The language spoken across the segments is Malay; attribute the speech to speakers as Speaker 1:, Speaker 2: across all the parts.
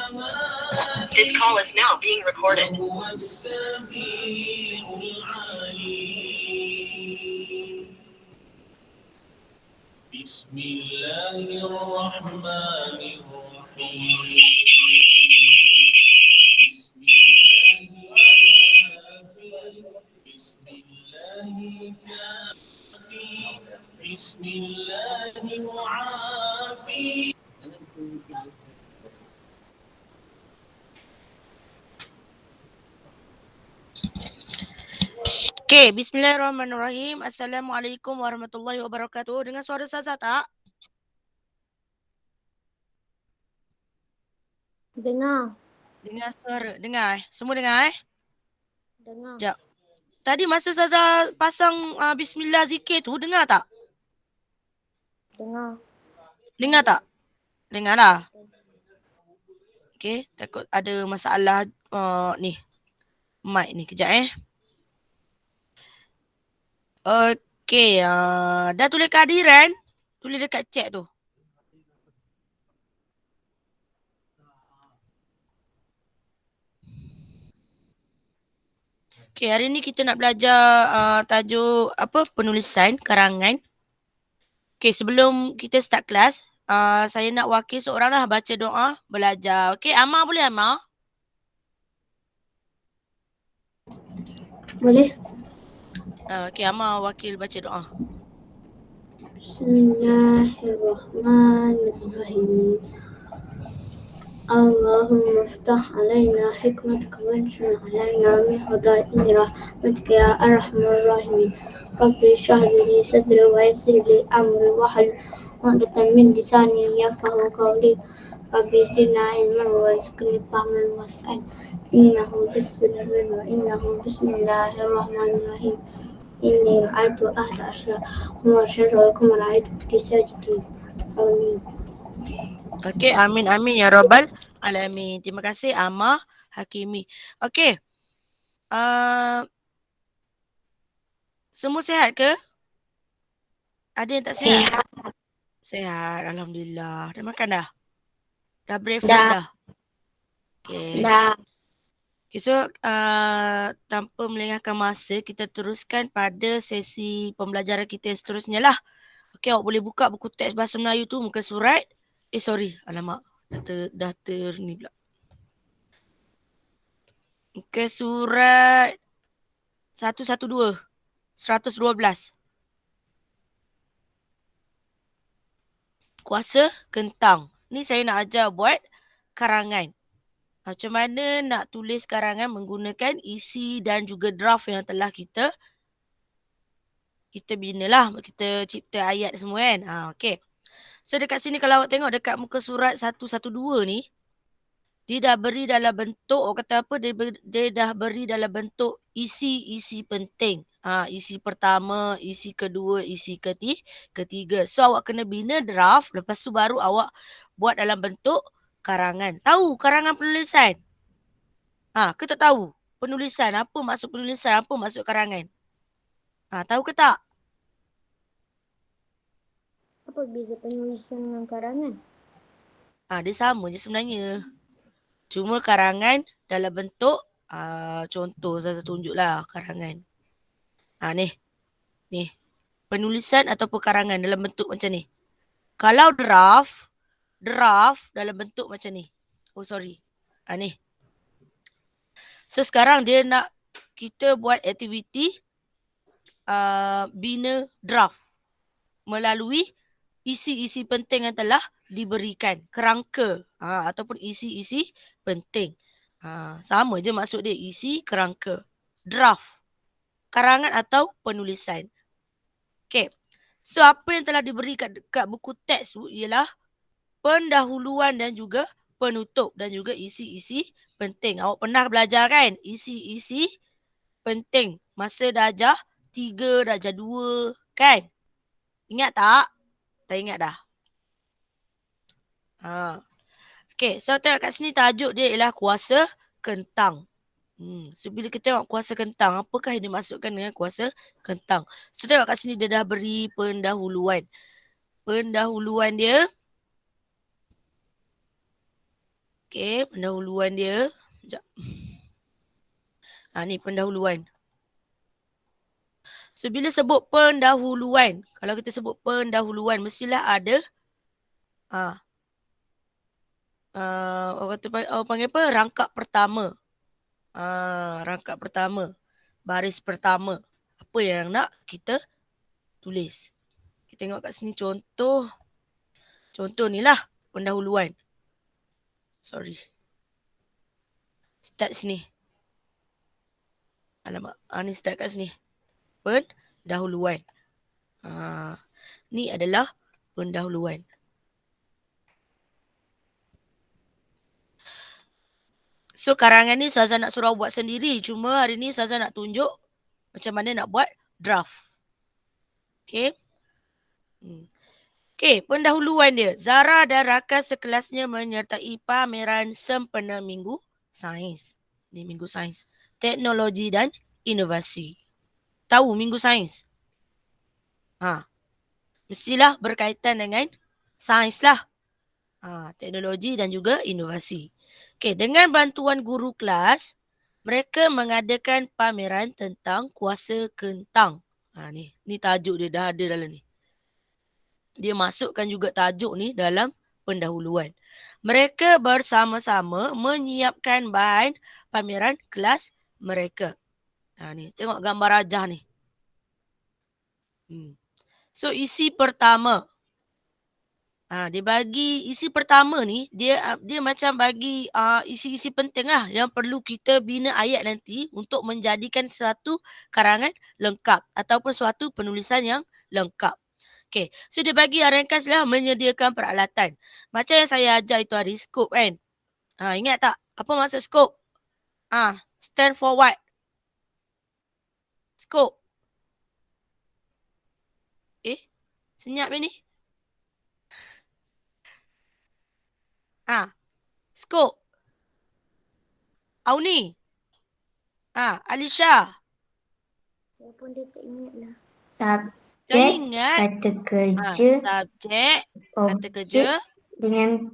Speaker 1: This call is now being recorded. بسم الله الرحمن الرحيم بسم الله الكافي بسم الله الكافي بسم الله المعافي.
Speaker 2: Okay, bismillahirrahmanirrahim. Assalamualaikum warahmatullahi wabarakatuh. Dengar suara Saza tak?
Speaker 3: Dengar.
Speaker 2: Dengar suara. Dengar Semua dengar
Speaker 3: Dengar.
Speaker 2: Sekejap. Tadi masa Saza pasang bismillah zikir tu, dengar tak?
Speaker 3: Dengar.
Speaker 2: Dengar tak? Dengar lah. Okay, takut ada masalah ni. Mic ni, kejap Okay, dah tulis kehadiran? Tulis dekat chat tu. Okay, hari ni kita nak belajar tajuk apa? Penulisan, karangan. Okay, sebelum kita start kelas, saya nak wakil seorang lah baca doa, belajar. Okay, Amar boleh Amar?
Speaker 3: Boleh?
Speaker 2: Okay, Amar wakil baca doa.
Speaker 3: Bismillahirrahmanirrahim. اللهم افتح علينا حكمتك وانشر علينا من خزائن رحمتك يا أرحم الراحمين. ربي اشرح لي صدري ويسر لي أمري واحلل عقدة من لساني يفقهوا قولي. ربي زدنا علما وارزقني فهما واسعا إنه بسم الله الرحمن الرحيم. إني رأيت أهل أشرار هم الشر ولكم رأيت كل ساجدين. آمين.
Speaker 2: Okay, amin amin ya rabbal alamin. Terima kasih Amar Hakimi. Okay. Semua sihat ke? Ada yang tak sihat? Sihat, alhamdulillah. Dah makan dah? Dah breakfast dah? Okay.
Speaker 3: Dah.
Speaker 2: Okay, so tanpa melengahkan masa, kita teruskan pada sesi pembelajaran kita yang seterusnya lah. Okay, awak boleh buka buku teks bahasa Melayu tu, muka surat. Alamak. Dah ni pula. Muka surat 112. 112. Kuasa kentang. Ni saya nak ajar buat karangan. Macam mana nak tulis karangan menggunakan isi dan juga draft yang telah kita bina lah. Kita cipta ayat semua kan. Okay. So dekat sini kalau awak tengok dekat muka surat 112 ni, dia dah beri dalam bentuk, orang kata apa, dia dah beri dalam bentuk isi-isi penting. Isi pertama, isi kedua, isi ketiga. So awak kena bina draft, lepas tu baru awak buat dalam bentuk karangan. Tahu karangan penulisan? Ke tak tahu? Penulisan, apa maksud penulisan, apa maksud karangan? Tahu ke tak?
Speaker 3: Apa beza penulisan dengan karangan?
Speaker 2: Dia sama je sebenarnya. Cuma karangan dalam bentuk, contoh saya tunjuklah karangan. Ni. Penulisan atau karangan dalam bentuk macam ni. Kalau draft dalam bentuk macam ni. Oh sorry. Ni. So sekarang dia nak kita buat aktiviti bina draft melalui isi-isi penting yang telah diberikan. Kerangka ataupun isi-isi penting. Sama je maksud dia, isi, kerangka. Draft. Karangan atau penulisan. Okay. So apa yang telah diberi kat buku teks tu ialah pendahuluan dan juga penutup dan juga isi-isi penting. Awak pernah belajar kan? Isi-isi penting. Masa darjah 3, darjah 2 kan? Ingat tak? Tak ingat dah. Okay, so tengok kat sini tajuk dia ialah kuasa kentang. So bila kita tengok kuasa kentang, apakah yang dimaksudkan dengan kuasa kentang? So tengok kat sini dia dah beri pendahuluan. Pendahuluan dia Okey, pendahuluan dia. Sekejap. Ni pendahuluan. So, bila sebut pendahuluan, kalau kita sebut pendahuluan, mestilah ada orang panggil apa? Rangkap pertama. Rangkap pertama. Baris pertama. Apa yang nak kita tulis. Kita tengok kat sini contoh. Contoh ni lah pendahuluan. Sorry. Start sini. Alamak. Ni start kat sini. Pendahuluan. Ni adalah pendahuluan. So karangan ni Ustazah nak surau buat sendiri. Cuma hari ni Ustazah nak tunjuk macam mana nak buat draft. Okay. Okay, pendahuluan dia. Zara dan rakan sekelasnya menyertai pameran sempena Minggu Sains. Ni Minggu Sains. Teknologi dan inovasi. Tahu Minggu Sains? Mestilah berkaitan dengan sains lah. Teknologi dan juga inovasi. Okay, dengan bantuan guru kelas, mereka mengadakan pameran tentang kuasa kentang. Ni tajuk dia dah ada dalam ni. Dia masukkan juga tajuk ni dalam pendahuluan. Mereka bersama-sama menyiapkan bahan pameran kelas mereka. Ni tengok gambar rajah ni. So isi pertama. Dia bagi isi pertama ni, dia macam bagi isi-isi penting lah yang perlu kita bina ayat nanti untuk menjadikan suatu karangan lengkap ataupun suatu penulisan yang lengkap. Okay, so dia bagi ringkas lah menyediakan peralatan. Macam yang saya ajar itu hari, skop kan. Ingat tak? Apa maksud skop? Stand for what? Skop. Senyap ni. Skop. Auni. Alisha.
Speaker 3: Saya pun dia tak ingat lah.
Speaker 2: Dah ingat?
Speaker 3: Kata kerja.
Speaker 2: Subjek. Kata kerja.
Speaker 3: Dengan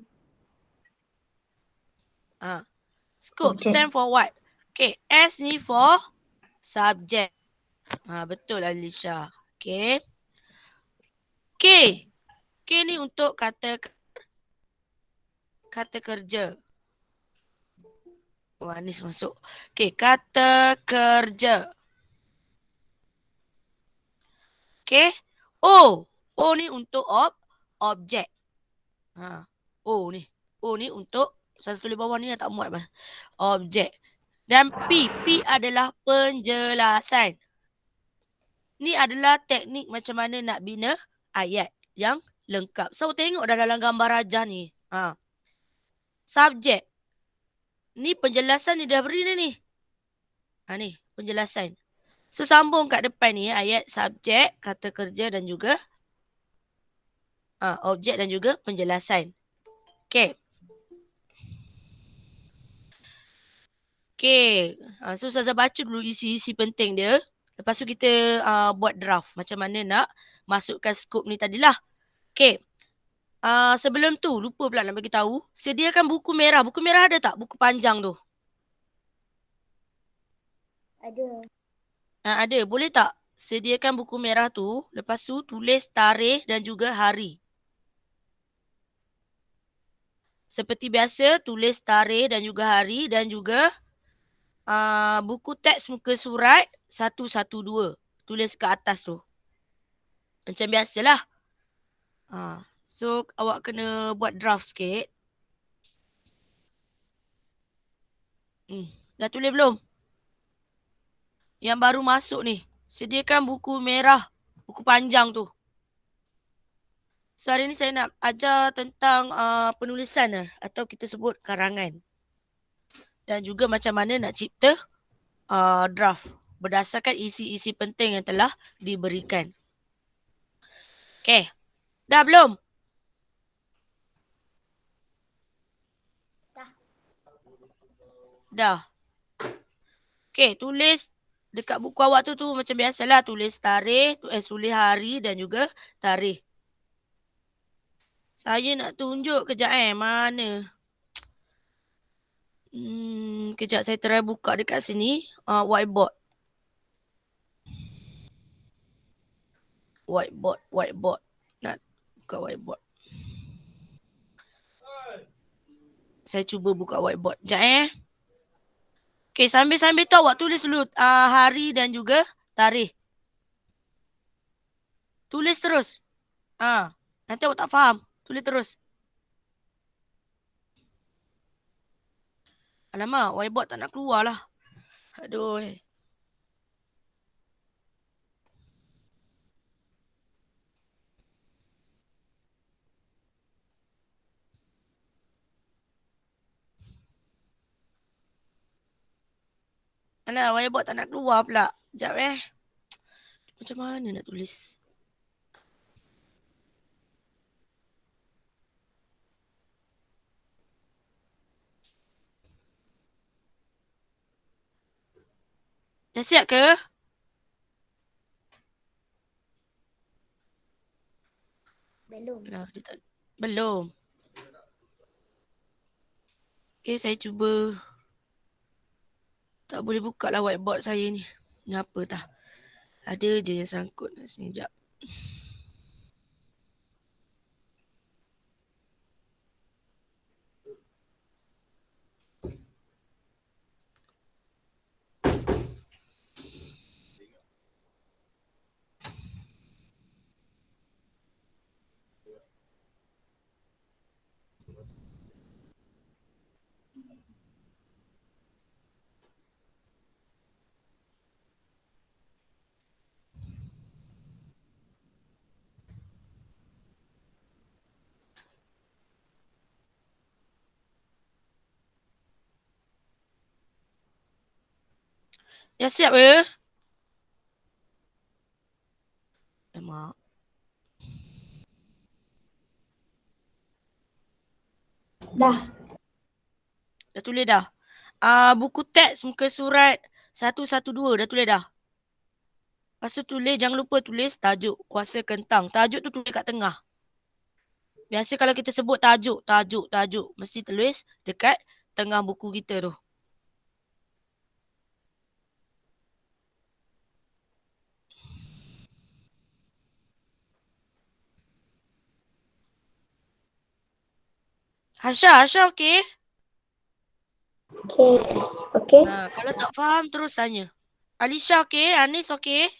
Speaker 2: Scope stand for what? Okay, S ni for subject. Betul Alisha. Okay. K. K ni untuk kata kerja. Anis masuk. Okay, kata kerja. Okay. O. O ni untuk objek. O ni. O ni untuk, saya tulis bawah ni tak muat bah. Objek. Dan P. P adalah penjelasan. Ni adalah teknik macam mana nak bina ayat yang lengkap. So tengok dah dalam gambar rajah ni. Subjek. Ni penjelasan ni dah beri ni. Ni penjelasan. So sambung kat depan ni ayat subjek, kata kerja dan juga objek dan juga penjelasan. Okay. Okay. So Ustazah baca dulu isi-isi penting dia. Lepas tu kita buat draft. Macam mana nak masukkan skop ni tadilah. Okay. Sebelum tu, lupa pula nak bagi tahu. Sediakan buku merah. Buku merah ada tak? Buku panjang tu.
Speaker 3: ada.
Speaker 2: Ada. Boleh tak sediakan buku merah tu. Lepas tu tulis tarikh dan juga hari. Seperti biasa, tulis tarikh dan juga hari dan juga buku teks muka surat 112. Tulis ke atas tu. Macam biasalah. So, awak kena buat draft sikit. Dah tulis belum? Yang baru masuk ni. Sediakan buku merah. Buku panjang tu. So, hari ni saya nak ajar tentang penulisan atau kita sebut karangan. Dan juga macam mana nak cipta draft. Berdasarkan isi-isi penting yang telah diberikan. Okay. Dah belum? Dah. Okay, tulis dekat buku awak tu macam biasalah. Tulis tarikh, tulis hari dan juga tarikh. Saya nak tunjuk kejap mana. Kejap saya try buka dekat sini. Whiteboard. Whiteboard. Nak buka whiteboard. Saya cuba buka whiteboard. Sekejap Okay, sambil-sambil tu awak tulis dulu hari dan juga tarikh. Tulis terus. Nanti awak tak faham. Tulis terus. Alamak, whiteboard tak nak keluar lah. Aduh. Alah, whiteboard tak nak keluar pula. Sekejap Macam mana nak tulis? Dah siap ke?
Speaker 3: Belum.
Speaker 2: Lah, dia tak... Belum. Okay, saya cuba. Tak boleh buka lah whiteboard saya ni. Kenapa tak? Ada je yang sangkut kat sini. Sekejap. Dah siap ke? Alamak.
Speaker 3: Dah.
Speaker 2: Dah tulis dah. Buku teks muka surat 112 dah tulis dah. Lepas tu tulis, jangan lupa tulis tajuk kuasa kentang. Tajuk tu tulis kat tengah. Biasa kalau kita sebut tajuk. Mesti tulis dekat tengah buku kita tu. Hasha okey?
Speaker 3: Okey.
Speaker 2: Kalau tak faham terus tanya. Alisha okey? Anis okey?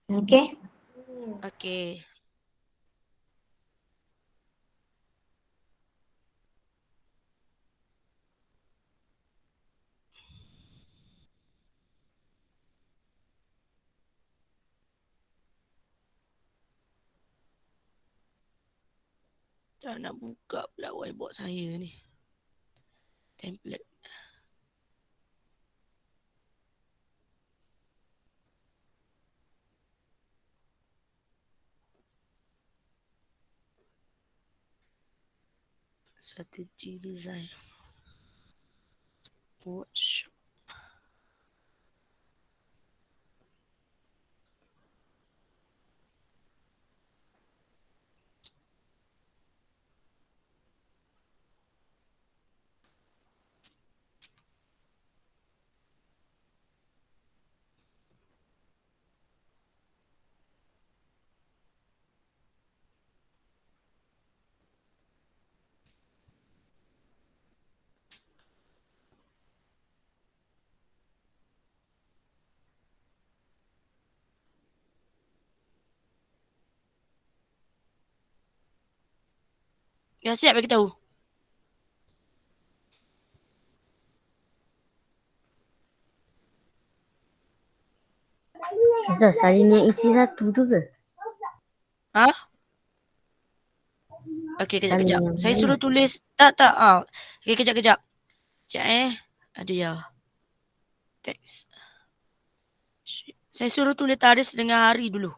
Speaker 3: Okey.
Speaker 2: Okey. Tak nak buka pula whiteboard saya ni. Template. Strategi design. Workshop. Dah siap bagi tahu.
Speaker 3: Ustaz, salin yang isi satu tu ke?
Speaker 2: Okey, kejap. Saya suruh tulis. Tak. Okey, kejap. Sekejap Aduh ya. Teks. Saya suruh tulis tarikh dengan hari dulu.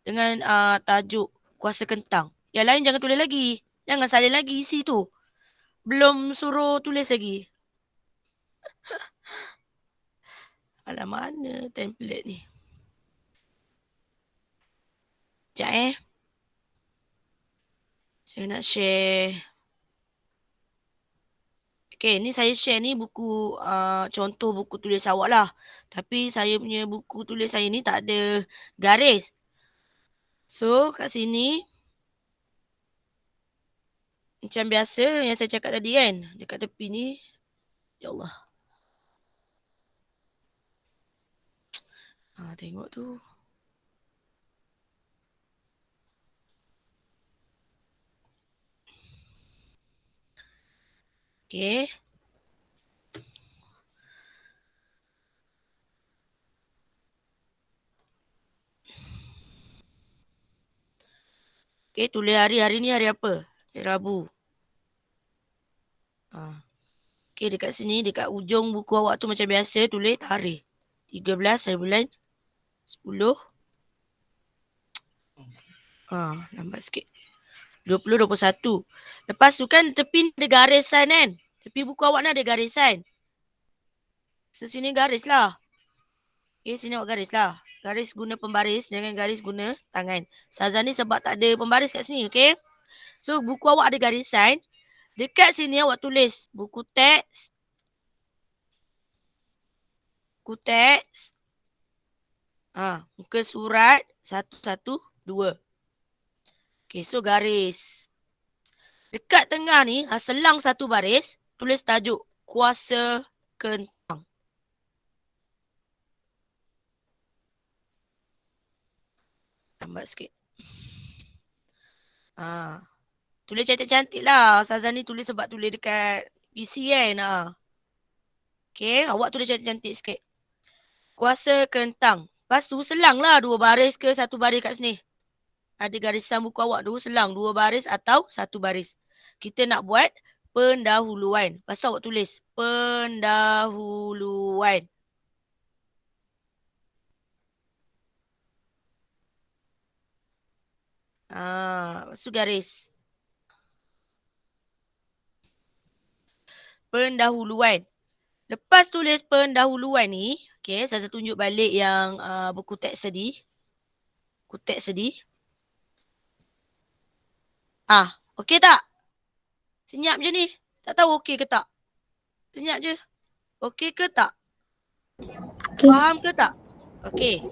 Speaker 2: Dengan tajuk kuasa kentang. Yang lain jangan tulis lagi. Jangan salin lagi isi tu. Belum suruh tulis lagi. Alah, mana template ni? Sekejap Saya nak share. Okay, ni saya share ni buku contoh buku tulis awak lah. Tapi saya punya buku tulis saya ni tak ada garis. So, kat sini macam biasa yang saya cakap tadi kan. Dekat tepi ni. Ya Allah. Tengok tu. Okay. Okay, tulis hari ni hari apa? Hari Rabu. Okay, dekat sini, dekat ujung buku awak tu macam biasa tulis tarikh. 13 hari bulan 10. Lambat sikit. 20, 21. Lepas tu kan tepi ni ada garisan kan? Tepi buku awak ni ada garisan. So, sini garis lah. Okay, sini awak garis lah. Garis guna pembaris, jangan garis guna tangan. Sazan ni sebab tak ada pembaris kat sini, okay? So, buku awak ada garisan. Dekat sini awak tulis buku teks. Buku teks. Muka surat 112. Okay, so garis. Dekat tengah ni, selang satu baris, tulis tajuk Kuasa Kentang. Tambah sikit. Tulis cantik-cantik lah. Ustazah ni tulis sebab tulis dekat PC kan. Okay, awak tulis cantik-cantik sikit. Kuasa Kentang. Lepas tu selang lah 2 baris ke 1 baris kat sini. Ada garisan buku awak tu selang 2 baris atau 1 baris. Kita nak buat pendahuluan. Lepas tu awak tulis pendahuluan. Lepas tu garis. Pendahuluan. Lepas tulis pendahuluan ni, okay, saya tunjuk balik yang buku teks tadi. Buku teks tadi. Okey tak? Senyap je ni. Tak tahu okey ke tak? Senyap je. Okey ke tak?
Speaker 3: Okay.
Speaker 2: Faham ke tak? Okey.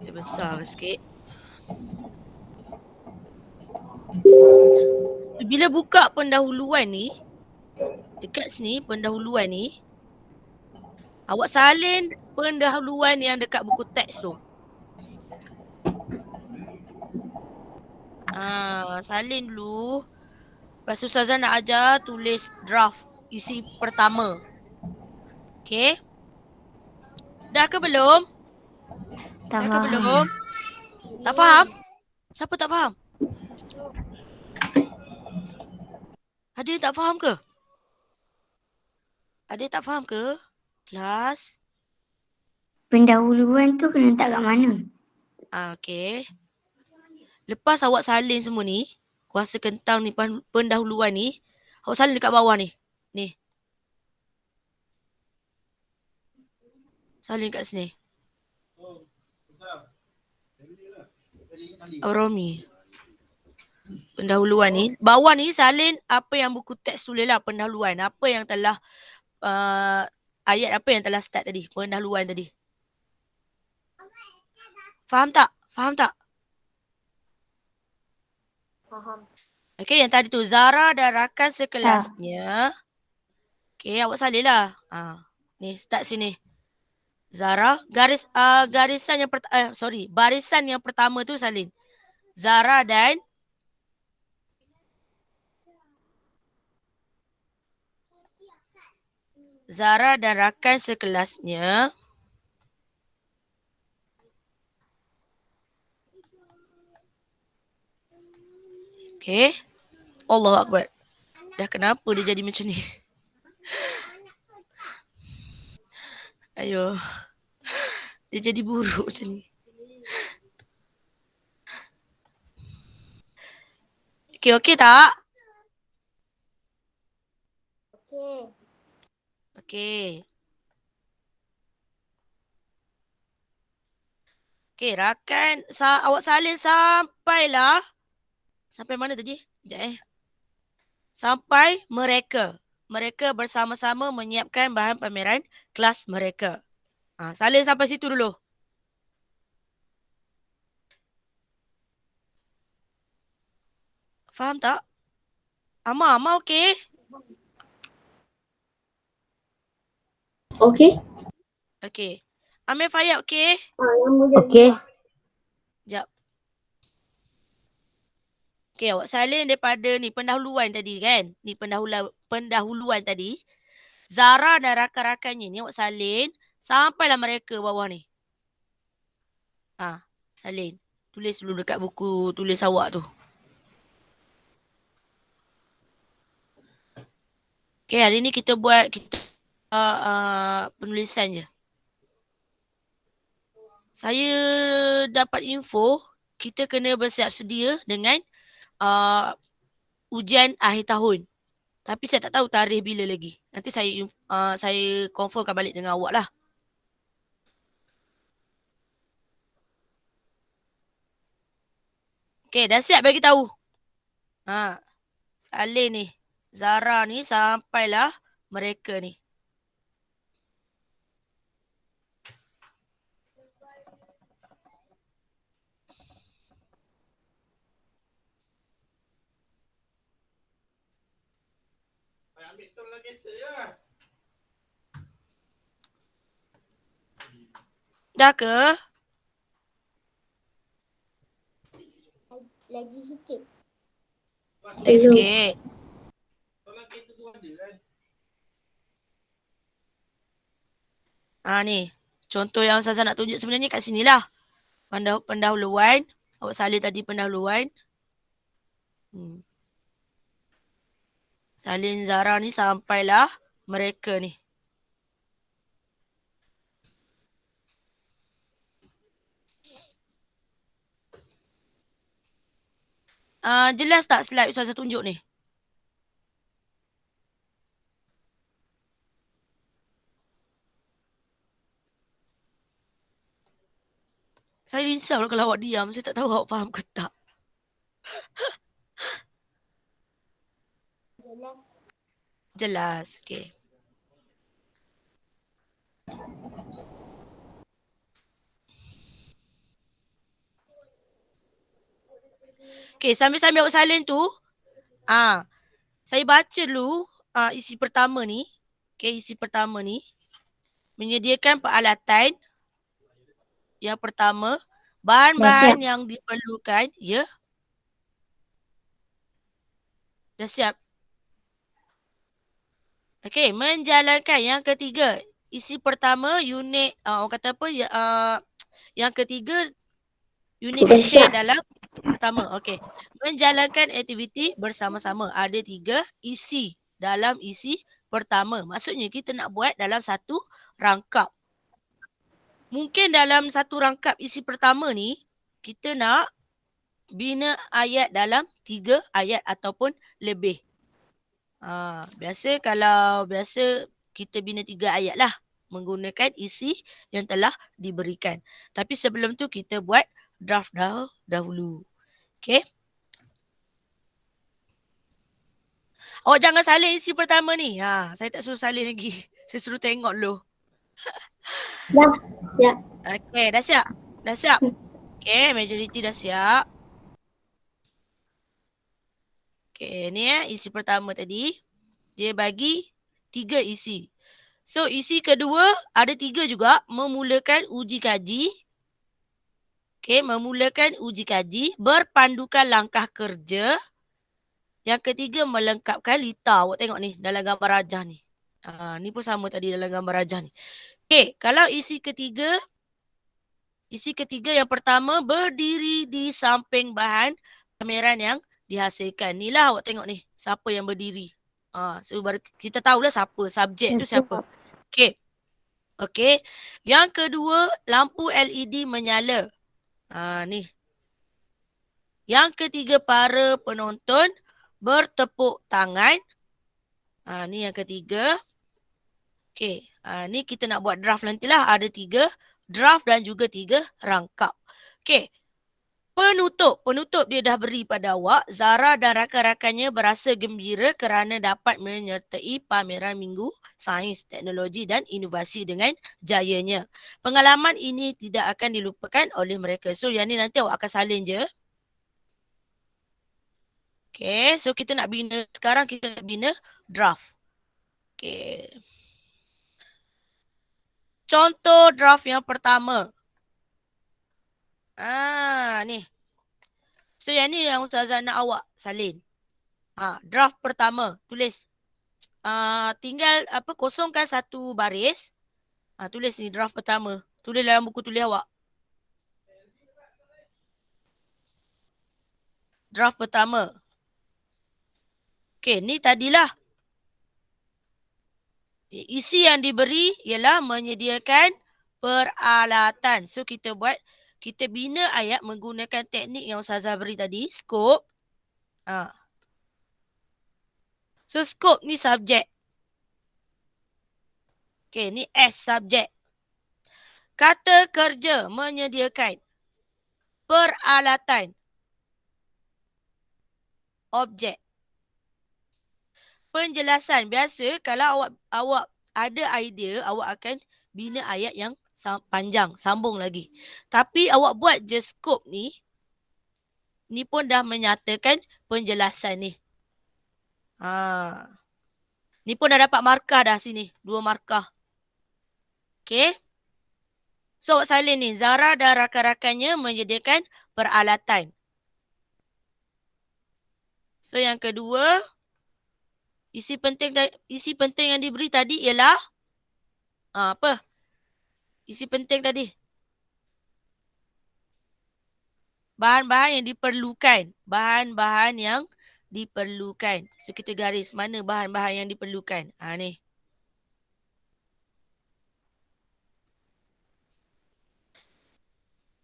Speaker 2: Dia besar sikit. Bila buka pendahuluan ni, dekat sini pendahuluan ni, awak salin pendahuluan yang dekat buku teks tu. Salin dulu. Lepas tu Ustazah nak ajar tulis draft isi pertama. Okay. Dah ke belum?
Speaker 3: Tak
Speaker 2: Dah ke
Speaker 3: faham.
Speaker 2: belum? Tak faham? Siapa tak faham? Ada yang tak faham ke? Ada yang tak faham ke? Kelas?
Speaker 3: Pendahuluan tu kena letak kat mana?
Speaker 2: Okay. Lepas awak salin semua ni, kuasa kentang ni, pendahuluan ni, awak salin dekat bawah ni. Ni. Salin kat sini. Romi. Pendahuluan ni. Bawah ni salin apa yang buku teks tulis lah, pendahuluan. Apa yang telah, ayat apa yang telah start tadi, pendahuluan tadi. Faham tak? Faham tak?
Speaker 3: Faham.
Speaker 2: Okay, yang tadi tu Zara dan rakan sekelasnya. Okay, awak salin lah. Ni, start sini. Zara, barisan yang pertama tu salin. Zara dan rakan sekelasnya. Okay. Allahu Akbar. Dah kenapa dia jadi macam ni? Ayo. Dia jadi buruk macam ni. Okey tak? Okey. Okey, rakan awak salin sampailah. Sampai mana tadi? Sekejap Sampai mereka. Mereka bersama-sama menyiapkan bahan pameran kelas mereka. Salin sampai situ dulu. Faham tak? Ama okey?
Speaker 3: Okey.
Speaker 2: Okey. Amir Fayyad okey?
Speaker 3: Okey.
Speaker 2: Sekejap. Okey, awak salin daripada ni pendahuluan tadi kan? Ni pendahuluan tadi. Zara dan rakan-rakannya ni awak salin sampailah mereka bawah ni. Salin. Tulis dulu dekat buku tulis awak tu. Okey, hari ni kita buat penulisan je. Saya dapat info kita kena bersiap sedia dengan ujian akhir tahun. Tapi saya tak tahu tarikh bila lagi. Nanti saya confirmkan balik dengan awak lah. Okey, dah siap bagi tahu. Salin ni. Zara ni sampailah mereka ni.
Speaker 1: Ambil tol lah kereta je.
Speaker 2: Dah ke?
Speaker 3: Lagi sikit.
Speaker 2: Lagi sikit.
Speaker 1: Tol lah kereta tu ada kan?
Speaker 2: Ni. Contoh yang Ustazah nak tunjuk sebenarnya kat sini lah. Pendahuluan. Awak salin tadi pendahuluan. Salin Zara ni sampailah mereka ni. Jelas tak slide Ustazah tunjuk ni? Saya risau lah kalau awak diam. Saya tak tahu awak faham ke tak. Jelas. Okey. Okey, sambil-sambil awak salin tu, saya baca dulu isi pertama ni. Okey, isi pertama ni menyediakan peralatan. Yang pertama, bahan-bahan yang diperlukan, ya. Dah siap? Okey, menjalankan yang ketiga. Isi pertama unit orang kata apa? Yang ketiga unit C dalam isi pertama. Okey. Menjalankan aktiviti bersama-sama. Ada 3 isi dalam isi pertama. Maksudnya kita nak buat dalam satu rangkap. Mungkin dalam satu rangkap isi pertama ni, kita nak bina ayat dalam 3 ayat ataupun lebih. Biasa kita bina 3 ayat lah menggunakan isi yang telah diberikan. Tapi sebelum tu kita buat draft dahulu. Okay. Awak jangan salin isi pertama ni. Saya tak suruh salin lagi. Saya suruh tengok dulu.
Speaker 3: Dah. Ya.
Speaker 2: Okay, dah siap? Dah siap? Okay, majoriti dah siap. Okay, ni isi pertama tadi. Dia bagi 3 isi. So, isi kedua ada 3 juga. Memulakan uji kaji. Okay, memulakan uji kaji. Berpandukan langkah kerja. Yang ketiga, melengkapkan lita. Awak tengok ni dalam gambar rajah ni. Ni pun sama tadi dalam gambar rajah ni. Okay, kalau isi ketiga yang pertama berdiri di samping bahan pameran yang dihasilkan. Ni lah awak tengok ni. Siapa yang berdiri. So kita tahulah siapa. Subjek tu siapa. Okay. Okay. Yang kedua, lampu LED menyala. Ni. Yang ketiga, para penonton bertepuk tangan. Ni yang ketiga. Okay. Ni kita nak buat draft nantilah. Ada 3 draft dan juga 3 rangkap. Okey. Penutup dia dah beri pada awak. Zara dan rakan-rakannya berasa gembira kerana dapat menyertai pameran Minggu Sains, Teknologi dan Inovasi dengan jayanya. Pengalaman ini tidak akan dilupakan oleh mereka. So yang ni nanti awak akan salin je. Okay, so kita nak bina, sekarang kita nak bina draft. Okay. Contoh draft yang pertama. Ni. So yang ni yang Ustazah nak awak salin. Draft pertama, tulis. Tinggal kosongkan satu baris. Tulis ni draft pertama. Tulis dalam buku tulis awak. Draft pertama. Okey, ni tadilah. Isi yang diberi ialah menyediakan peralatan. So kita bina ayat menggunakan teknik yang Ustazah beri tadi, scope. So scope ni subjek. Okey, ni S subjek. Kata kerja menyediakan peralatan. Objek. Penjelasan. Biasa kalau awak ada idea, awak akan bina ayat yang panjang, sambung lagi. Tapi awak buat je scope ni. Ni pun dah menyatakan penjelasan ni. Ni pun dah dapat markah dah sini. 2 markah. Okay. So awak salin ni. Zara dan rakan-rakannya menyediakan peralatan. So yang kedua, isi penting yang diberi tadi ialah apa? Isi penting tadi. Bahan-bahan yang diperlukan. Bahan-bahan yang diperlukan. So kita garis mana bahan-bahan yang diperlukan. Ni.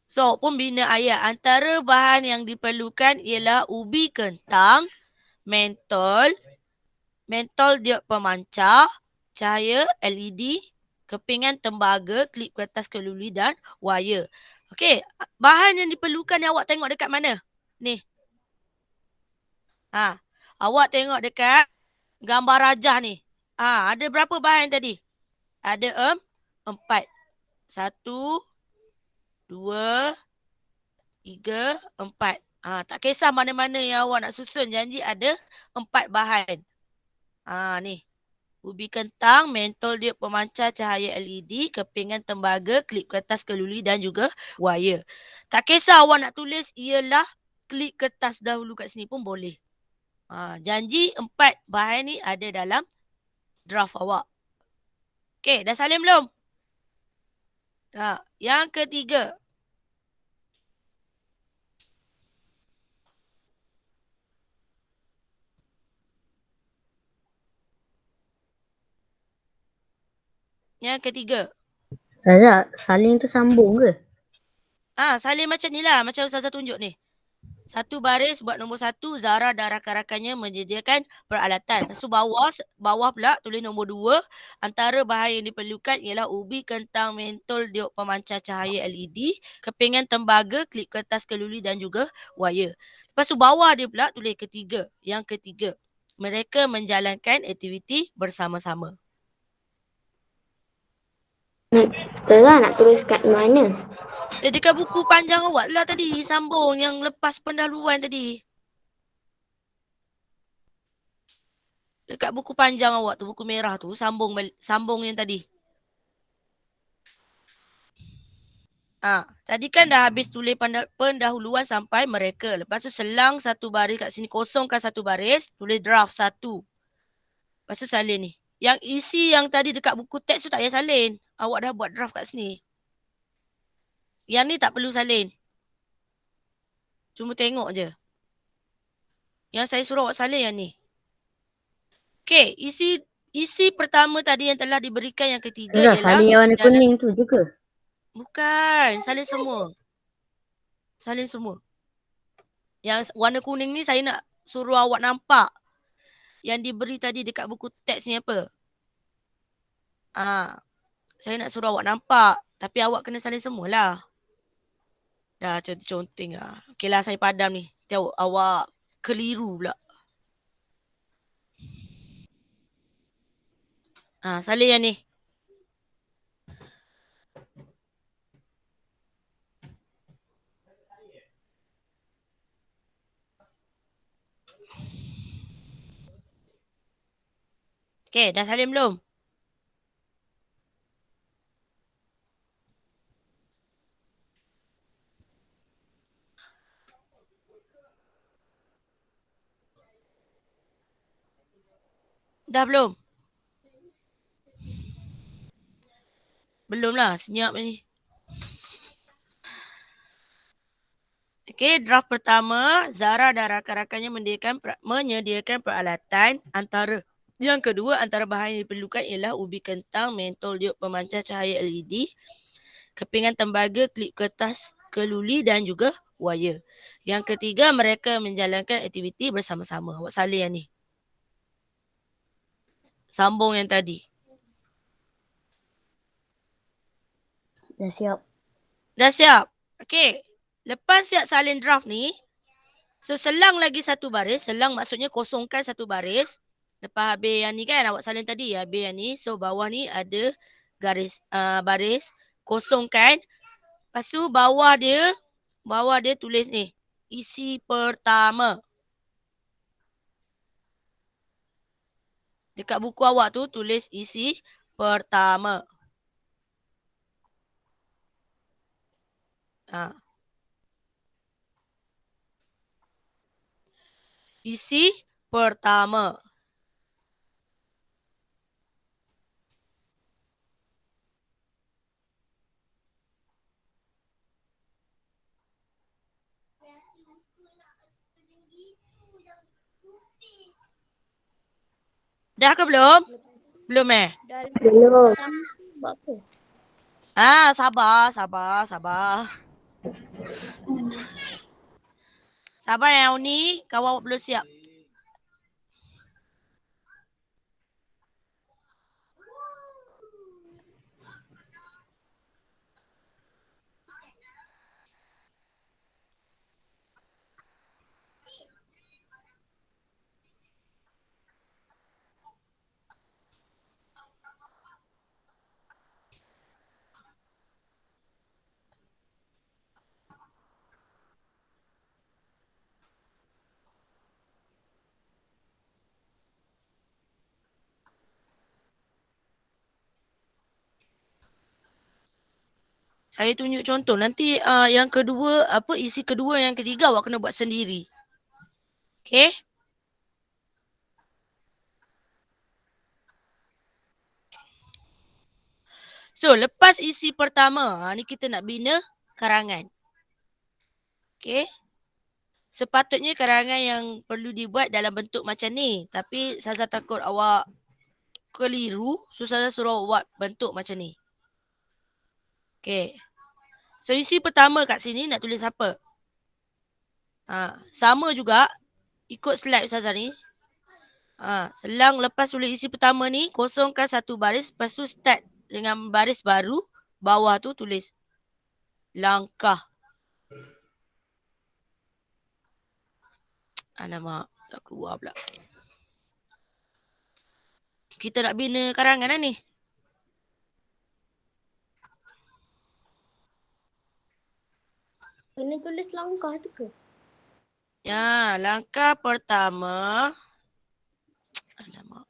Speaker 2: So pun bina ayat. Antara bahan yang diperlukan ialah ubi kentang, mentol diod pemancar, cahaya LED, kepingan tembaga, klip kertas keluli dan wire. Okey, bahan yang diperlukan yang awak tengok dekat mana? Ni. Awak tengok dekat gambar rajah ni. Ada berapa bahan tadi? Ada 4. 1, 2, 3, 4. Tak kisah mana-mana yang awak nak susun. Janji ada 4 bahan. Ni. Ubi kentang, mentol diod pemancar cahaya LED, kepingan tembaga, klip kertas keluli dan juga wire. Tak kisah awak nak tulis ialah klip kertas dahulu kat sini pun boleh. Janji 4 bahan ni ada dalam draft awak. Okey, dah salin belum? Yang ketiga.
Speaker 3: Ustazah, salin tu sambung ke?
Speaker 2: Salin macam ni lah. Macam Ustazah tunjuk ni. Satu baris buat nombor 1. Zara dan rakan-rakannya menyediakan peralatan. Lepas tu bawah pula tulis nombor 2. Antara bahan yang diperlukan ialah ubi kentang, mentol diod pemancar cahaya LED, kepingan tembaga, klip kertas keluli dan juga wire. Lepas tu bawah dia pula tulis ketiga. Yang ketiga. Mereka menjalankan aktiviti bersama-sama.
Speaker 3: Ustazah nak tulis kat mana?
Speaker 2: Dekat buku panjang awak lah tadi. Sambung yang lepas pendahuluan tadi. Dekat buku panjang awak tu, buku merah tu, sambung yang tadi. Tadi kan dah habis tulis pendahuluan sampai mereka. Lepas tu selang satu baris kat sini. Kosongkan satu baris. Tulis draft 1. Lepas tu salin ni. Yang isi yang tadi dekat buku teks tu tak payah salin. Awak dah buat draft kat sini. Yang ni tak perlu salin. Cuma tengok je. Yang saya suruh awak salin yang ni. Okey, isi pertama tadi yang telah diberikan yang ketiga
Speaker 3: Ustazah,
Speaker 2: ialah
Speaker 3: salin yang warna kuning tu je ke?
Speaker 2: Bukan, salin semua. Salin semua. Yang warna kuning ni saya nak suruh awak nampak. Yang diberi tadi dekat buku teks ni apa? Saya nak suruh awak nampak. Tapi awak kena salin semualah. Dah conteng lah. Okey lah, saya padam ni. Tengok awak keliru pula. Salin yang ni. Okey, dah salin belum? Dah belum? Belum lah, senyap ni. Okey, draft pertama, Zara dan rakan-rakannya menyediakan peralatan antara. Yang kedua, antara bahan yang diperlukan ialah ubi kentang, mentol, diod pemancar cahaya LED, kepingan tembaga, klip kertas, keluli dan juga wire. Yang ketiga, mereka menjalankan aktiviti bersama-sama. Awak salin yang ni. Sambung yang tadi.
Speaker 3: Dah siap.
Speaker 2: Dah siap? Okey. Lepas siap salin draft ni, so selang lagi satu baris. Selang maksudnya kosongkan satu baris. Lepas habis yang ni kan, awak salin tadi, habis yang ni. So bawah ni ada baris. Kosongkan. Lepas tu bawah dia tulis ni. Isi pertama. Dekat buku awak tu tulis isi pertama. Isi pertama. Dah ke belum? Belum
Speaker 3: Belum.
Speaker 4: Buat apa?
Speaker 2: Sabar. Sabar yang ni, kawan awak belum siap. Saya tunjuk contoh. Nanti yang kedua, isi kedua yang ketiga awak kena buat sendiri. Okay? So, lepas isi pertama, ni kita nak bina karangan. Okay? Sepatutnya karangan yang perlu dibuat dalam bentuk macam ni. Tapi Saza takut awak keliru. So, Saza suruh buat bentuk macam ni. Okay. So, isi pertama kat sini nak tulis apa? Sama juga. Ikut slide Saza ni. Selang lepas tulis isi pertama ni, kosongkan satu baris. Lepas tu start dengan baris baru. Bawah tu tulis langkah. Alamak, tak keluar pula. Kita nak bina karangan lah ni.
Speaker 4: Kena tulis langkah tu ke?
Speaker 2: Ya, langkah pertama. Alamak.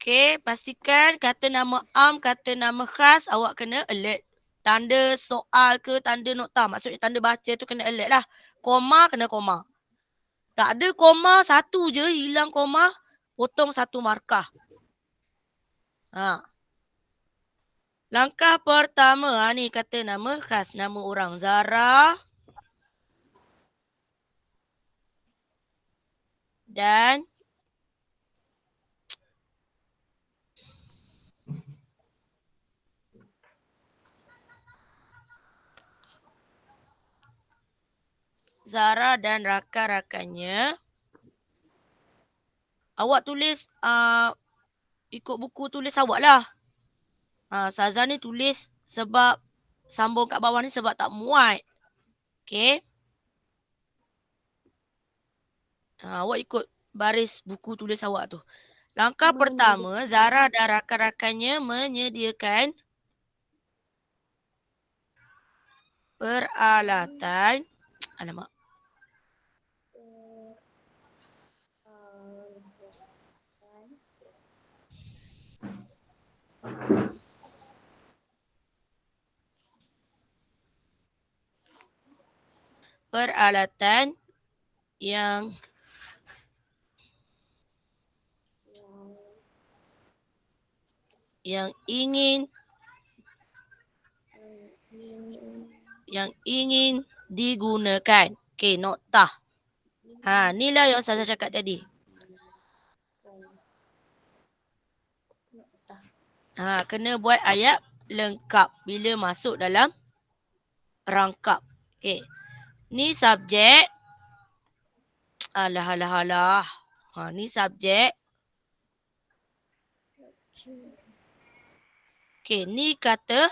Speaker 2: Okey, pastikan kata nama am, kata nama khas awak kena alert. Tanda soal ke, tanda nokta. Maksudnya tanda baca tu kena alert lah. Koma kena koma. Tak ada koma, satu je hilang koma, potong satu markah. Langkah pertama, ni kata nama khas, nama orang. Zara. Dan Zara dan rakan-rakannya. Awak tulis ikut buku tulis awak lah. Ustazah ni tulis sebab sambung kat bawah ni sebab tak muat. Okay. Awak ikut baris buku tulis awak tu. Langkah pertama, Zara dan rakan-rakannya menyediakan peralatan. Alamak. Peralatan yang ingin digunakan. Okay, noktah. Inilah yang saya cakap tadi. Kena buat ayat lengkap bila masuk dalam rangkap. Okay. Ni subjek. Alah. Ni subjek. Okay, ni kata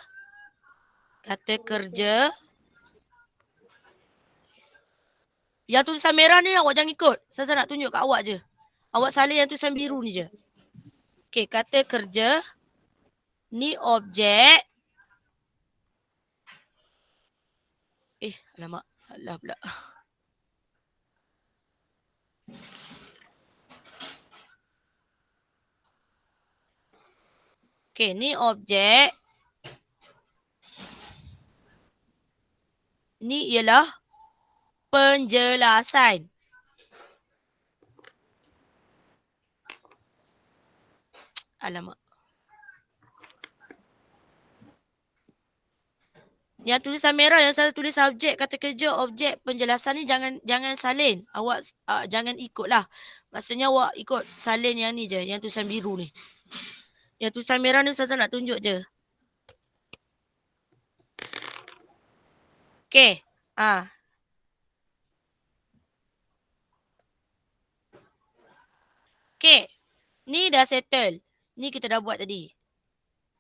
Speaker 2: kerja. Yang tulisan merah ni awak jangan ikut. Saya nak tunjuk kat awak je. Awak salin yang tulisan biru ni je. Okay, kata kerja. Ni objek. Alamak. Salah pula. Okay, ni objek. Ni ialah penjelasan. Alamak. Yang tulisan merah yang saya tulis subjek, kata kerja, objek, penjelasan ni jangan salin. Awak jangan ikutlah. Maksudnya awak ikut salin yang ni je, yang tulisan biru ni. Yang tulisan merah ni saya nak tunjuk je. Okay. Okay. Ni dah settle. Ni kita dah buat tadi.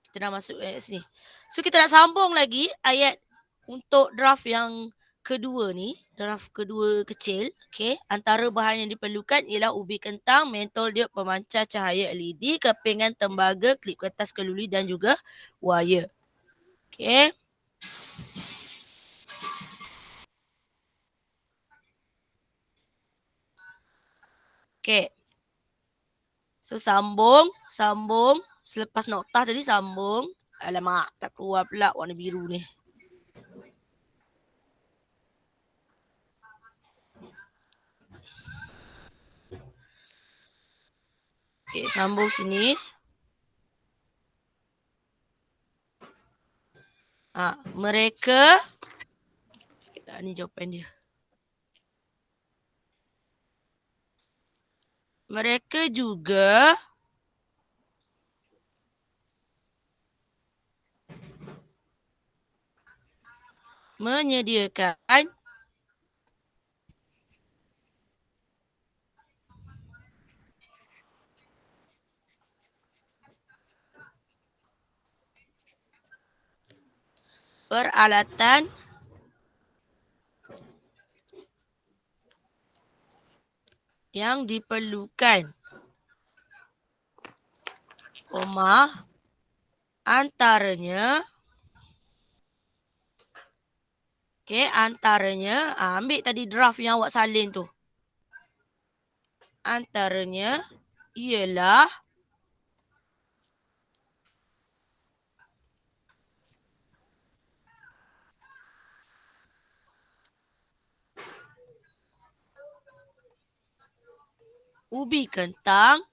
Speaker 2: Kita dah masuk sini. So kita nak sambung lagi ayat untuk draft yang kedua ni. Draft kedua kecil. Okay. Antara bahan yang diperlukan ialah ubi kentang, mentol diod pemancar cahaya LED, kepingan tembaga, klip kertas keluli dan juga wire. Okay. Okay. So sambung. Selepas noktah tadi sambung. Alamak, tak keluar pula warna biru ni. Okay, sambung sini. Mereka. Ni jawapan dia. Mereka juga menyediakan peralatan yang diperlukan. Antaranya. Okay, antaranya. Ambil tadi draft yang awak salin tu. Antaranya ialah ubi kentang,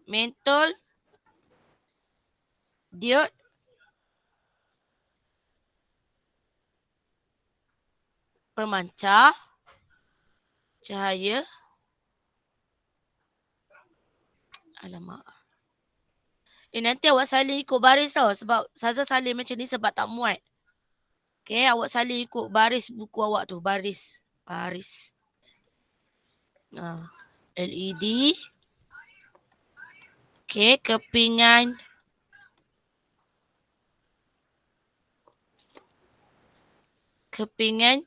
Speaker 2: mentol, diod, pemancar cahaya. Alamak. Nanti awak salin ikut baris tau. Sebab Saza salin macam ni sebab tak muat. Okay, awak salin ikut baris buku awak tu. Baris. LED. Okey, kepingan. Kepingan.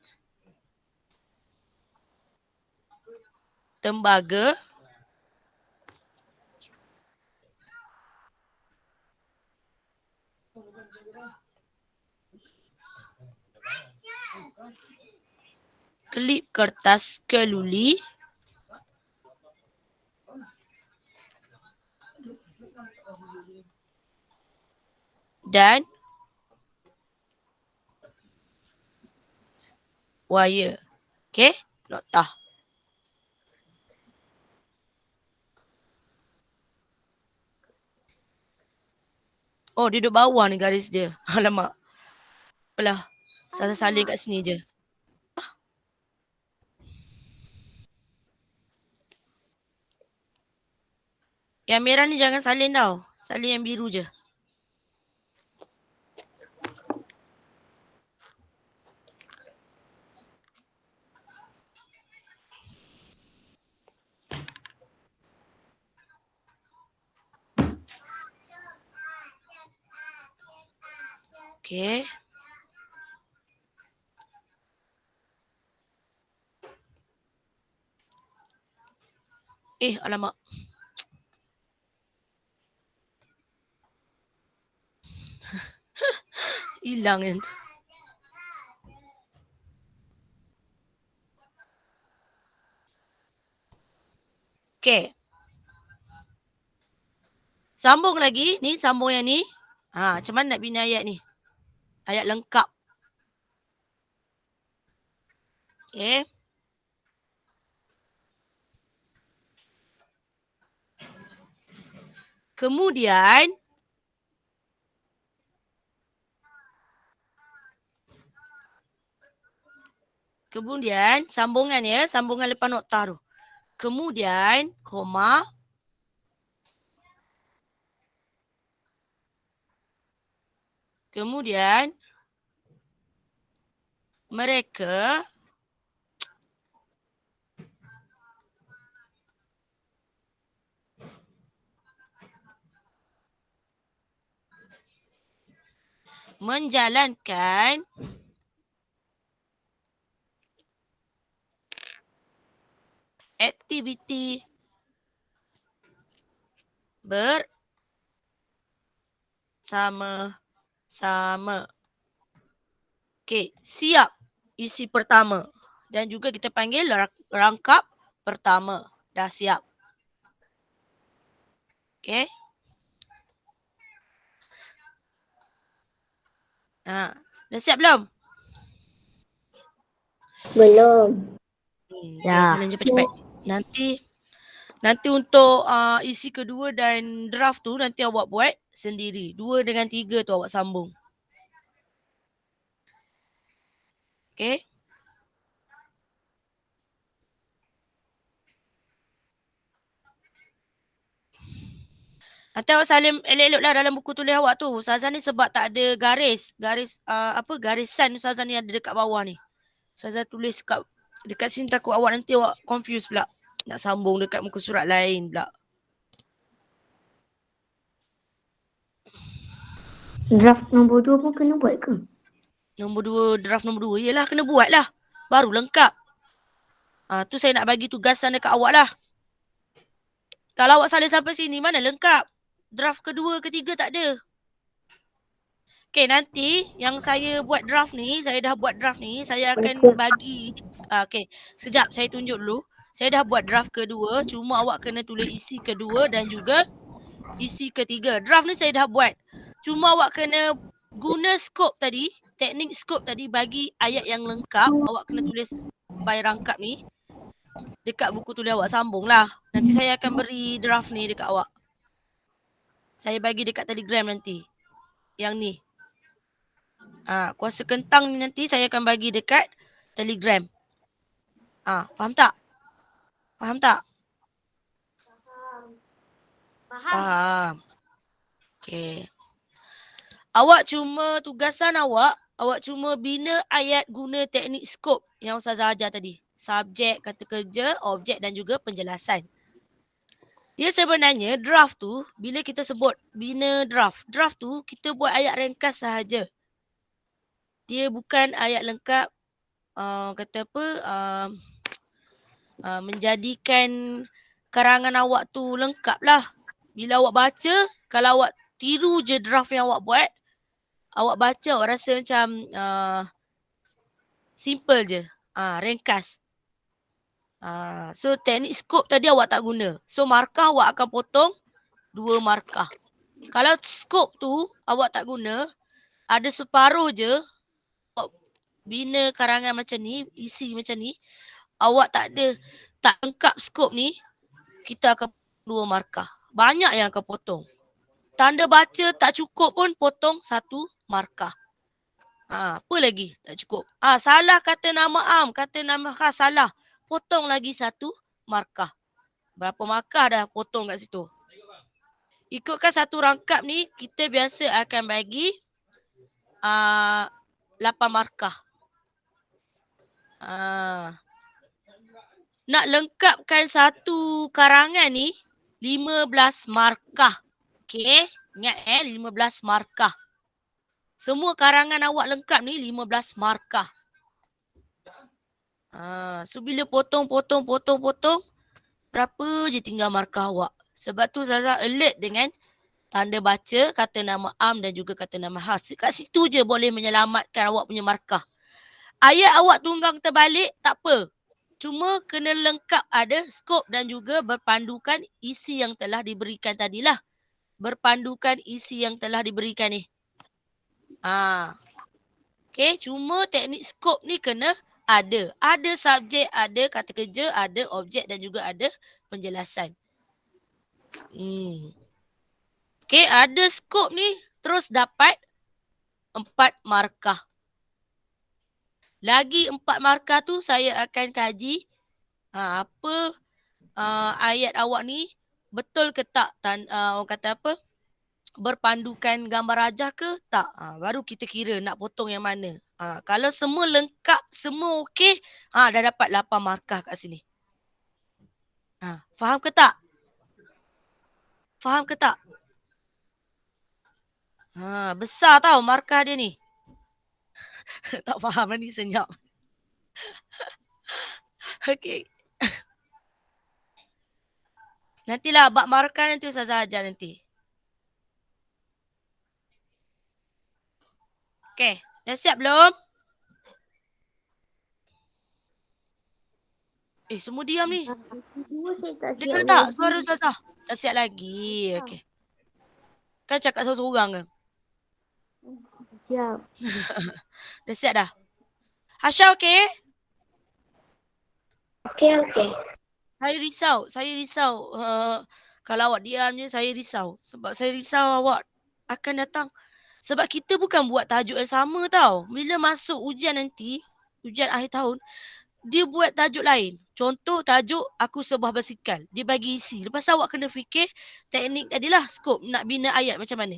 Speaker 2: Tembaga. Klip kertas keluli. Dan wire. Okey, notah. Oh, dia duduk bawah ni garis dia. Alamak. Apalah. Saya salin kat sini je. Yang merah ni jangan salin tau. Salin yang biru je. Okey. Alamak. Hilang kan. Okey. Sambung lagi. Ni sambung yang ni. Macam mana nak bina ayat ni? Ayat lengkap. Okey. Kemudian sambungan ya, sambungan lepas noktah tu. Kemudian koma. Kemudian mereka menjalankan aktiviti bersama-sama. Okey, siap isi pertama. Dan juga kita panggil rangkap pertama. Dah siap. Okey. Dah siap belum?
Speaker 4: Belum.
Speaker 2: Dah. Salin cepat-cepat. Nanti untuk isi kedua dan draft tu nanti awak buat sendiri. 2 dengan 3 tu awak sambung. Okey. Nanti awak salin elok-elok lah dalam buku tulis awak tu. Ustazah ni sebab tak ada garisan Ustazah ni ada dekat bawah ni. Ustazah tulis dekat sini, takut awak nanti awak confuse pula. Nak sambung dekat muka surat lain pula.
Speaker 4: Draft nombor 2 pun kena buat ke?
Speaker 2: Draft nombor 2. Yelah, kena buat lah. Baru lengkap. Tu saya nak bagi tugasan dekat awak lah. Kalau awak salin sampai sini, mana lengkap? Draft kedua, ketiga tak ada. Okay, nanti yang saya buat draft ni, saya akan bagi. Okay, sekejap saya tunjuk dulu. Saya dah buat draft kedua, cuma awak kena tulis isi kedua dan juga isi ketiga. Draft ni saya dah buat. Cuma awak kena guna skop tadi, teknik skop tadi bagi ayat yang lengkap. Awak kena tulis by rangkap ni dekat buku tulis awak, sambung lah. Nanti saya akan beri draft ni dekat awak. Saya bagi dekat Telegram nanti. Yang ni. Kuasa kentang ni nanti saya akan bagi dekat Telegram. Faham tak? Faham tak? Faham. Okey. Awak tugasan awak cuma bina ayat guna teknik skop yang Ustazah ajar tadi. Subjek, kata kerja, objek dan juga penjelasan. Dia sebenarnya draft tu, bila kita sebut bina draft tu kita buat ayat ringkas sahaja. Dia bukan ayat lengkap, kata apa, menjadikan karangan awak tu lengkap lah. Bila awak baca, kalau awak tiru je draft yang awak buat, awak baca awak rasa macam simple je, ringkas. So teknik skop tadi awak tak guna. So markah awak akan potong 2 markah. Kalau skop tu awak tak guna, ada separuh je awak bina karangan macam ni, isi macam ni, awak tak lengkap skop ni, kita akan 2 markah. Banyak yang akan potong. Tanda baca tak cukup pun potong 1 markah. Apa lagi tak cukup? Salah kata nama am, kata nama khas salah. Potong lagi 1 markah. Berapa markah dah potong kat situ? Ikutkan satu rangkap ni, kita biasa akan bagi 8 markah. Nak lengkapkan satu karangan ni, 15 markah. Okay, ingat 15 markah. Semua karangan awak lengkap ni 15 markah. So bila potong, berapa je tinggal markah awak. Sebab tu Zaza alert dengan tanda baca, kata nama am dan juga kata nama khas. Kat situ je boleh menyelamatkan awak punya markah. Ayat awak tunggang terbalik, tak apa. Cuma kena lengkap ada skop dan juga berpandukan isi yang telah diberikan tadilah. Berpandukan isi yang telah diberikan ni. Okay, cuma teknik skop ni kena ada. Ada subjek, ada kata kerja, ada objek dan juga ada penjelasan. Okay, ada skop ni terus dapat 4 markah. Lagi 4 markah tu saya akan kaji apa ayat awak ni betul ke tak, orang kata apa, berpandukan gambar rajah ke tak. Baru kita kira nak potong yang mana. Kalau semua lengkap, semua okey, dah dapat 8 markah kat sini. Faham ke tak? Faham ke tak? Besar tau markah dia ni. Tak faham ni senyap. Okey. Nantilah bab markah nanti Ustazah ajar nanti. Okey, dah siap belum? Semua diam ni.
Speaker 4: Dua saya tak siap.
Speaker 2: Dengar tak suara Ustazah? Tak siap lagi. Okey. Kan cakap seorang-seorang ke?
Speaker 4: Siap.
Speaker 2: Dah siap dah? Hasya okey?
Speaker 4: Okey.
Speaker 2: Saya risau. Kalau awak diam je, saya risau. Sebab saya risau awak akan datang. Sebab kita bukan buat tajuk yang sama tau. Bila masuk ujian nanti, ujian akhir tahun, dia buat tajuk lain. Contoh tajuk aku sebuah basikal. Dia bagi isi. Lepas awak kena fikir teknik tadilah, skop nak bina ayat macam mana.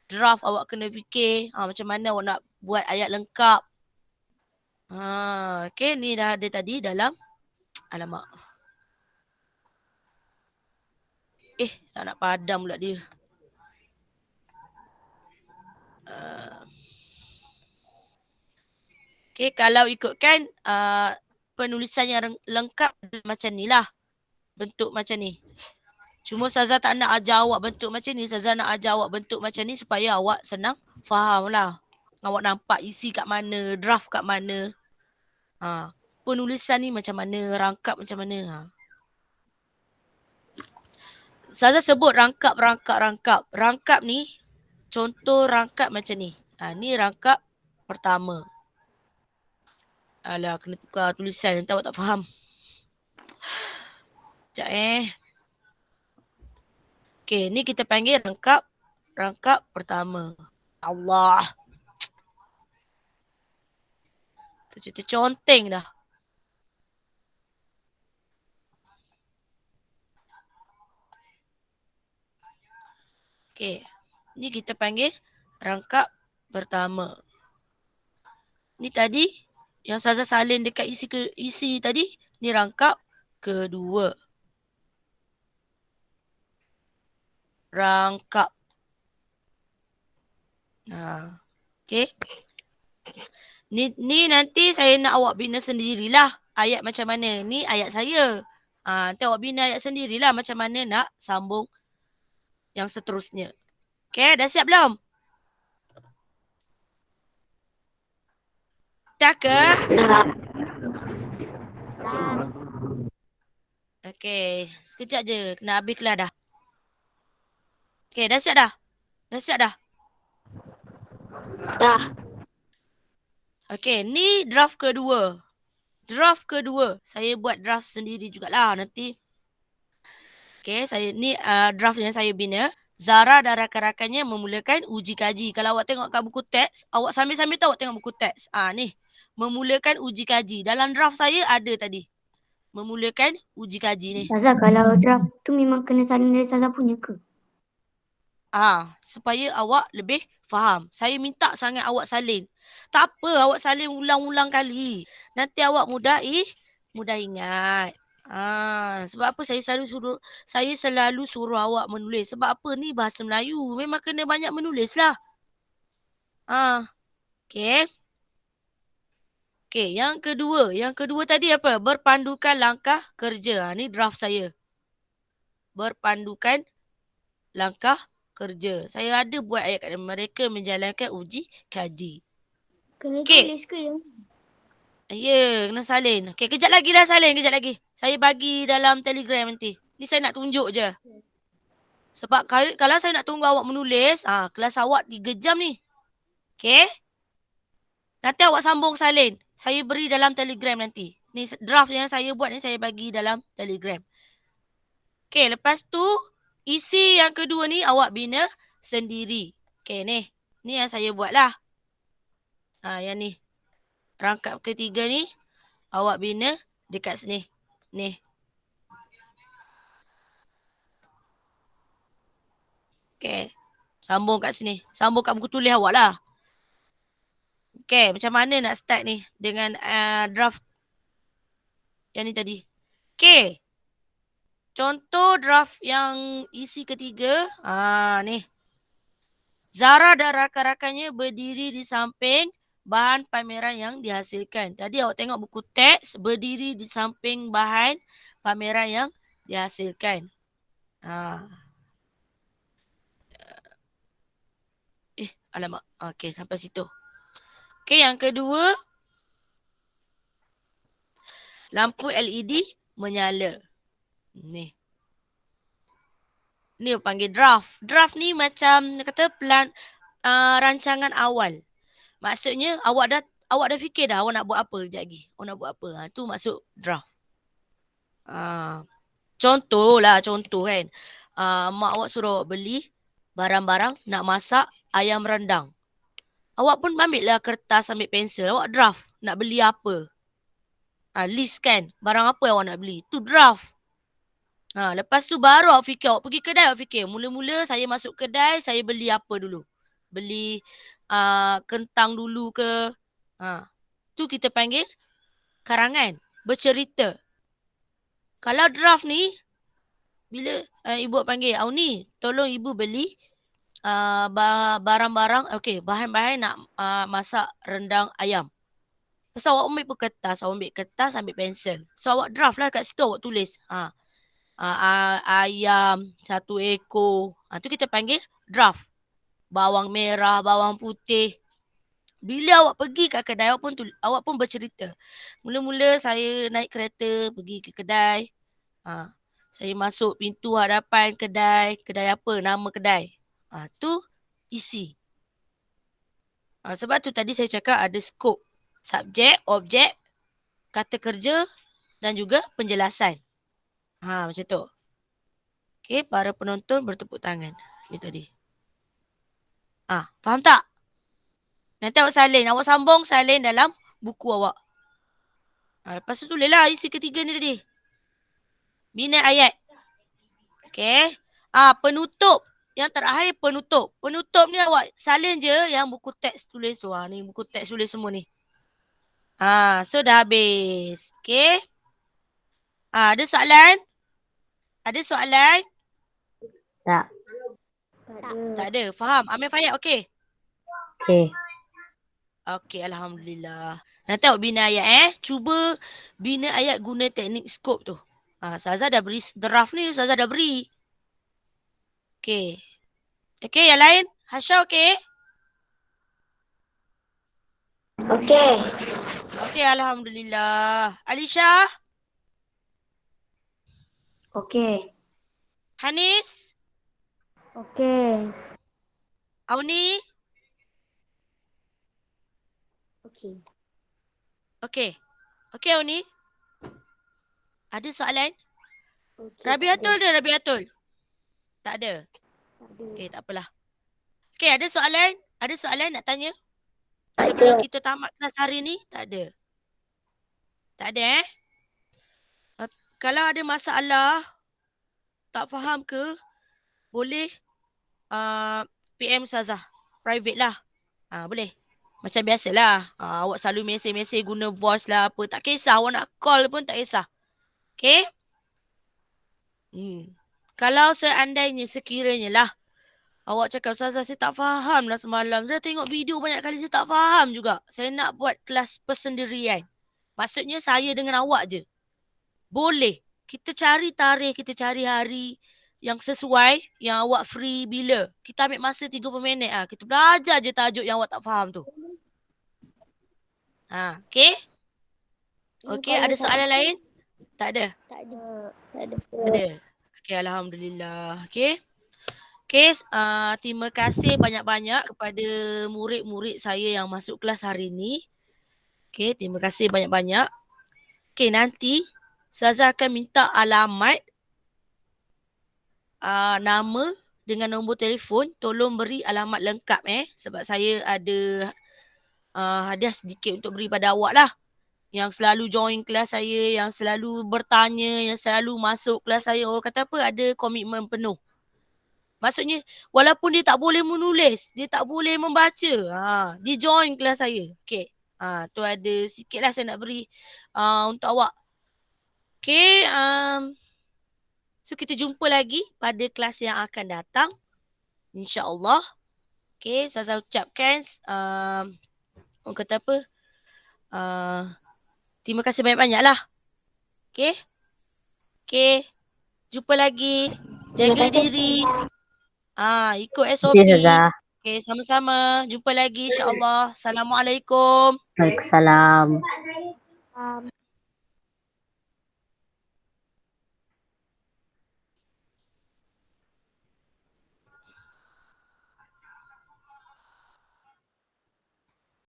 Speaker 2: Draft awak kena fikir macam mana awak nak buat ayat lengkap. Okay, ni dah ada tadi dalam alamak. Tak nak padam pula dia. Okay, kalau ikutkan penulisan yang lengkap macam ni lah. Bentuk macam ni. Cuma Ustazah tak nak ajar awak bentuk macam ni. Ustazah nak ajar awak bentuk macam ni supaya awak senang faham lah. Awak nampak isi kat mana, draft kat mana. Penulisan ni macam mana, rangkap macam mana. Ustazah sebut rangkap. Rangkap ni, contoh rangkap macam ni. Ni rangkap pertama. Alah, kena tukar tulisan. Nanti awak tak faham. Sekejap Okay, ni kita panggil rangkap pertama. Allah. Terconteng dah. Okay, ni kita panggil rangkap pertama. Ni tadi yang Ustazah salin dekat isi tadi, ni rangkap kedua. rangkap. Okay. Ni nanti saya nak awak bina sendirilah ayat macam mana. Ni ayat saya. Nanti awak bina ayat sendirilah macam mana nak sambung yang seterusnya. Okay, dah siap belum? Dah ke? Okay, sekejap je. Kena habis kelas dah. Okay, dah siap dah? Dah siap dah?
Speaker 3: Dah.
Speaker 2: Okay, ni draft kedua. Draft kedua. Saya buat draft sendiri jugalah nanti. Okay, ni draft yang saya bina. Zara dan rakan-rakannya memulakan uji kaji. Kalau awak tengok kat buku teks, awak sambil-sambil tahu awak tengok buku teks. Ni. Memulakan uji kaji. Dalam draft saya ada tadi. Memulakan uji kaji ni.
Speaker 4: Ustazah, kalau draft tu memang kena salin dari Ustazah punya ke?
Speaker 2: Supaya awak lebih faham. Saya minta sangat awak salin. Tak apa, awak salin ulang-ulang kali. Nanti awak mudah ingat. Sebab apa saya selalu suruh awak menulis. Sebab apa ni bahasa Melayu. Memang kena banyak menulis lah. Okay. Okay, yang kedua. Yang kedua tadi apa? Berpandukan langkah kerja. Ni draft saya. Berpandukan langkah kerja. Saya ada buat ayat kat mereka menjalankan uji kaji.
Speaker 4: Kena tulis ke yang?
Speaker 2: Ya, kena salin. Okay, kejap lagi lah salin. Kejap lagi. Saya bagi dalam Telegram nanti. Ni saya nak tunjuk je. Sebab kalau saya nak tunggu awak menulis, kelas awak 3 jam ni. Okay? Nanti awak sambung salin. Saya beri dalam Telegram nanti. Ni draft yang saya buat ni saya bagi dalam Telegram. Okay, lepas tu isi yang kedua ni awak bina sendiri. Okay, ni. Ni yang saya buat lah. Yang ni. Rangkap ketiga ni awak bina dekat sini. Ni. Okay. Sambung kat sini. Sambung kat buku tulis awak lah. Okay, macam mana nak start ni dengan draft yang ni tadi. Okay. Contoh draft yang isi ketiga. Ni. Zara dan rakan-rakannya berdiri di samping bahan pameran yang dihasilkan. Tadi awak tengok buku teks berdiri di samping bahan pameran yang dihasilkan. Alamak. Okay, sampai situ. Okay, yang kedua. Lampu LED menyala. Ni panggil draft. Draft ni macam kata plan rancangan awal. Maksudnya awak dah fikir dah awak nak buat apa kejap lagi. Awak nak buat apa. Tu maksud draft. Contoh kan. Mak awak suruh beli barang-barang nak masak ayam rendang. Awak pun ambil lah kertas, ambil pensel. Awak draft nak beli apa. List kan. Barang apa awak nak beli. Tu draft. Lepas tu baru awak fikir. Awak pergi kedai awak fikir. Mula-mula saya masuk kedai, saya beli apa dulu. Beli kentang dulu ke. Tu kita panggil karangan. Bercerita. Kalau draft ni, bila ibu panggil, ni tolong ibu beli barang-barang, bahan-bahan nak masak rendang ayam. So awak ambil kertas, ambil pensel. So awak draft lah kat situ awak tulis. Ayam 1 ekor. Tu kita panggil draft. Bawang merah, bawang putih. Bila awak pergi kat kedai, awak pun bercerita. Mula-mula saya naik kereta pergi ke kedai. Saya masuk pintu hadapan kedai. Kedai apa? Nama kedai. Tu isi. Sebab tu tadi saya cakap ada skop. Subjek, objek, kata kerja dan juga penjelasan. Macam tu. Okay, para penonton bertepuk tangan. Ni tadi. Faham tak? Nanti awak salin. Awak sambung salin dalam buku awak. Lepas tu tulislah isi ketiga ni tadi. Bina ayat. Okay. Penutup. Yang terakhir penutup. Penutup ni awak salin je yang buku teks tulis tu. Ni buku teks tulis semua ni. So dah habis. Okay. Ada soalan? Ada soalan?
Speaker 4: Tak.
Speaker 2: Tak ada. Faham? Amir Fayyad okey?
Speaker 5: Okey.
Speaker 2: Okey, alhamdulillah. Nak tengok bina ayat Cuba bina ayat guna teknik skop tu. Ustazah dah beri draft ni, Ustazah dah beri. Okey. Okey, yang lain? Hasya okey?
Speaker 4: Okey.
Speaker 2: Okey, alhamdulillah. Alisha?
Speaker 4: Okey.
Speaker 2: Hanis?
Speaker 4: Okey.
Speaker 2: Auni?
Speaker 4: Okey.
Speaker 2: Okey. Okey, Auni? Ada soalan?
Speaker 4: Okey.
Speaker 2: Rabiatul ada, Rabiatul? Tak ada. Okey, tak apalah. Okey, ada soalan? Ada soalan nak tanya? Sebelum kita tamat kelas hari ni? Tak ada. Tak ada Kalau ada masalah, tak faham ke, boleh PM Ustazah. Private lah. Boleh. Macam biasalah. Awak selalu mesej-mesej guna voice lah apa. Tak kisah. Awak nak call pun tak kisah. Okay? Kalau seandainya sekiranya lah awak cakap, Ustazah saya tak faham lah semalam. Saya tengok video banyak kali saya tak faham juga. Saya nak buat kelas persendirian. Maksudnya saya dengan awak je. Boleh. Kita cari tarikh, kita cari hari yang sesuai, yang awak free bila. Kita ambil masa 30 minit kita belajar je tajuk yang awak tak faham tu. Okay? Okay, ada soalan lain? Tak ada?
Speaker 4: Tak ada.
Speaker 2: Ada. Okay, alhamdulillah. Okay. Okay, terima kasih banyak-banyak kepada murid-murid saya yang masuk kelas hari ni. Okay, terima kasih banyak-banyak. Okay, nanti Ustazah akan minta alamat, nama dengan nombor telefon. Tolong beri alamat lengkap sebab saya ada hadiah sedikit untuk beri pada awak lah. Yang selalu join kelas saya, yang selalu bertanya, yang selalu masuk kelas saya. Orang kata apa? Ada komitmen penuh. Maksudnya, walaupun dia tak boleh menulis, dia tak boleh membaca, dia join kelas saya. Okay. Tu ada sikit lah saya nak beri untuk awak. Okay. So, kita jumpa lagi pada kelas yang akan datang. InsyaAllah. Okay. Saya ucapkan, orang kata apa? Terima kasih banyak-banyak lah. Okay. Okay. Jumpa lagi. Jaga diri. Ikut SOP. Okay, sama-sama. Jumpa lagi insyaAllah. Assalamualaikum.
Speaker 5: Waalaikumsalam.